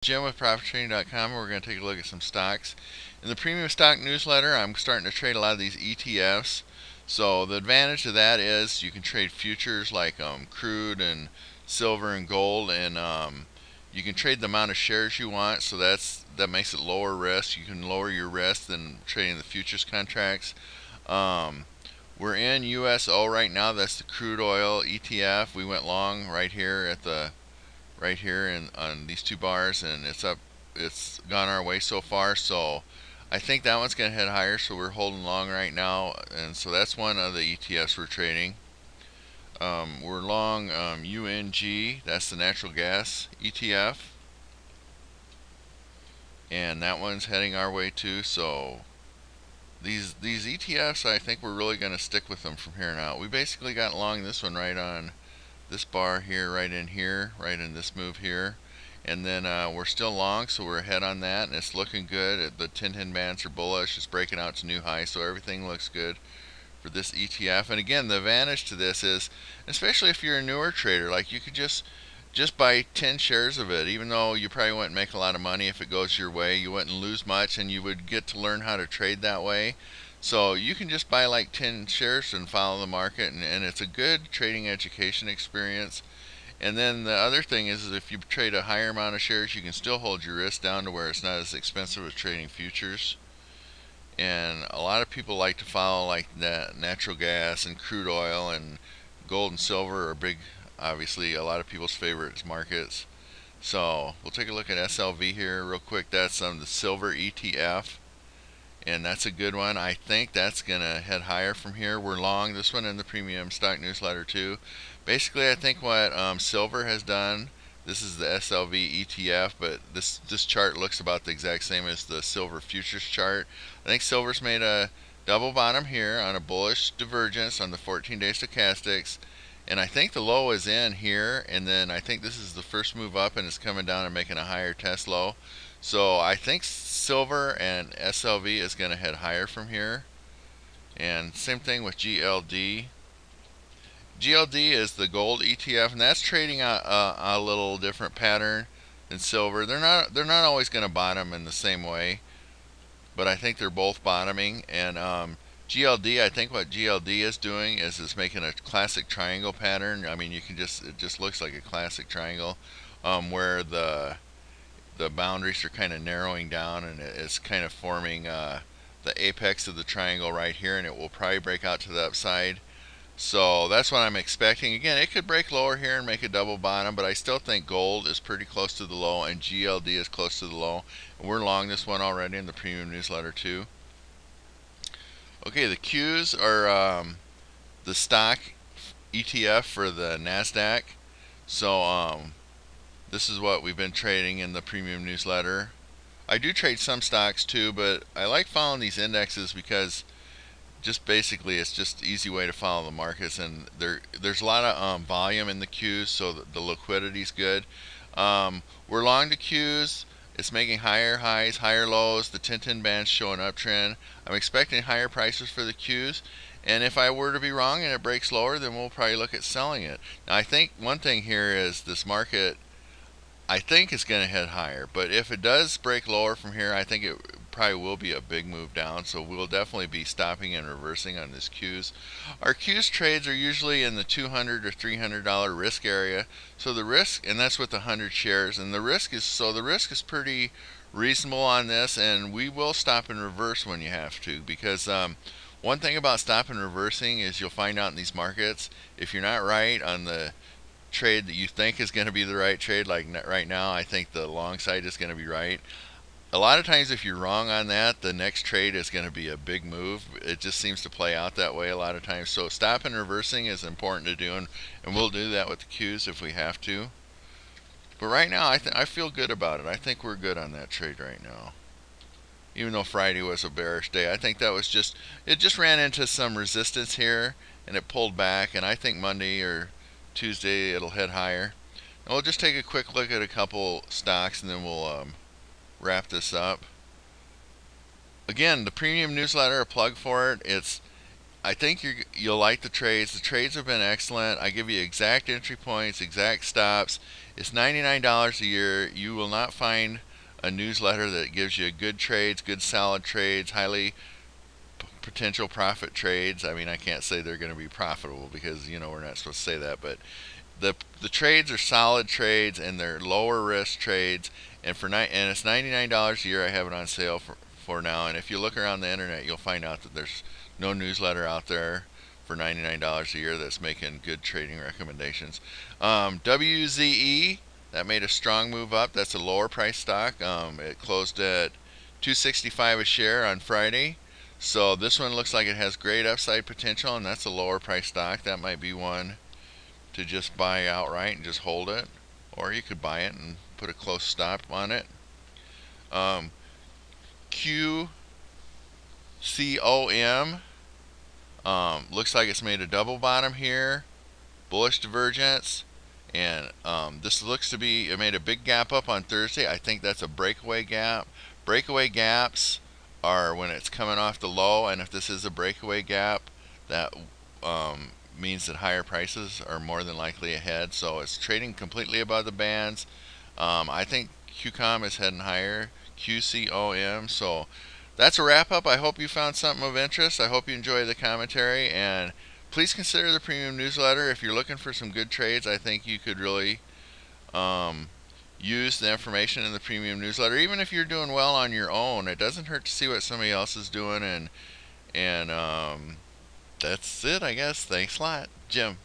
Jim with ProfitTrading.com. We're going to take a look at some stocks. In the premium stock newsletter, I'm starting to trade a lot of these ETFs. So the advantage of that is you can trade futures like crude and silver and gold, and you can trade the amount of shares you want. So that makes it lower risk. You can lower your risk than trading the futures contracts. We're in USO right now. That's the crude oil ETF. We went long right here on these two bars, and it's gone our way so far. So I think that one's going to head higher, so we're holding long right now, and so that's one of the ETFs we're trading. We're long UNG, that's the natural gas ETF, and that one's heading our way too. So these ETFs, I think we're really going to stick with them from here on out. We basically got long this one right on this bar here, right in this move here, and then we're still long, so we're ahead on that, and it's looking good. The 10 bands are bullish. It's breaking out to new highs, so everything looks good for this ETF. And again, the advantage to this is, especially if you're a newer trader, like you could just buy 10 shares of it, even though you probably wouldn't make a lot of money if it goes your way. You wouldn't lose much, and you would get to learn how to trade that way. So you can just buy like 10 shares and follow the market, and it's a good trading education experience. And then the other thing is if you trade a higher amount of shares, you can still hold your risk down to where it's not as expensive as trading futures. And a lot of people like to follow like that natural gas and crude oil, and gold and silver are big, obviously a lot of people's favorite markets. So we'll take a look at SLV here real quick. That's the silver ETF, and that's a good one. I think that's going to head higher from here. We're long this one in the premium stock newsletter too. Basically, I think what silver has done, this is the SLV ETF, but this chart looks about the exact same as the silver futures chart. I think silver's made a double bottom here on a bullish divergence on the 14-day stochastics, and I think the low is in here, and then I think this is the first move up, and it's coming down and making a higher test low. So I think silver and SLV is going to head higher from here. And same thing with GLD. GLD is the gold ETF, and that's trading a little different pattern than silver. They're not always going to bottom in the same way, but I think they're both bottoming. And GLD, I think what GLD is doing is it's making a classic triangle pattern. I mean, it just looks like a classic triangle, where the boundaries are kind of narrowing down, and it's kind of forming the apex of the triangle right here, and it will probably break out to the upside. So that's what I'm expecting. Again, it could break lower here and make a double bottom, but I still think gold is pretty close to the low and GLD is close to the low. And we're long this one already in the premium newsletter too. Okay, the Qs are the stock ETF for the NASDAQ. So this is what we've been trading in the premium newsletter. I do trade some stocks too, but I like following these indexes because just basically it's just an easy way to follow the markets, and there's a lot of volume in the Qs, so the liquidity is good. We're long the Qs. It's making higher highs, higher lows. The 10 band's showing uptrend. I'm expecting higher prices for the Qs, and if I were to be wrong and it breaks lower, then we'll probably look at selling it. Now I think one thing here is this market, I think it's going to head higher, but if it does break lower from here, I think it probably will be a big move down, so we'll definitely be stopping and reversing on this Qs. Our Qs trades are usually in the $200 or $300 risk area, so the risk, and that's with 100 shares, and the risk is pretty reasonable on this, and we will stop and reverse when you have to, because one thing about stop and reversing is you'll find out in these markets, if you're not right on the trade that you think is going to be the right trade, like right now I think the long side is going to be right. A lot of times if you're wrong on that, the next trade is going to be a big move. It just seems to play out that way a lot of times. So stop and reversing is important to do, and we'll do that with the Qs if we have to. But right now I feel good about it. I think we're good on that trade right now. Even though Friday was a bearish day, I think that was it just ran into some resistance here and it pulled back, and I think Monday or Tuesday it'll head higher. And we'll just take a quick look at a couple stocks, and then we'll wrap this up. Again, the premium newsletter, a plug for it. I think you'll like the trades. The trades have been excellent. I give you exact entry points, exact stops. It's $99 a year. You will not find a newsletter that gives you good trades, good solid trades, highly potential profit trades. I mean, I can't say they're going to be profitable because we're not supposed to say that, but the trades are solid trades and they're lower risk trades. And it's $99 a year. I have it on sale for now. And if you look around the internet, you'll find out that there's no newsletter out there for $99 a year that's making good trading recommendations. WZE, that made a strong move up. That's a lower price stock. It closed at 265 a share on Friday. So this one looks like it has great upside potential, and that's a lower price stock. That might be one to just buy outright and just hold it, or you could buy it and put a close stop on it. QCOM looks like it's made a double bottom here, bullish divergence, and this looks to be, it made a big gap up on Thursday. I think that's a breakaway gap. Breakaway gaps are when it's coming off the low, and if this is a breakaway gap, that means that higher prices are more than likely ahead. So it's trading completely above the bands. I think QCOM is heading higher, QCOM. So that's a wrap up. I hope you found something of interest. I hope you enjoy the commentary, and please consider the premium newsletter. If you're looking for some good trades, I think you could really use the information in the premium newsletter. Even if you're doing well on your own, it doesn't hurt to see what somebody else is doing, and that's it, I guess. Thanks a lot, Jim.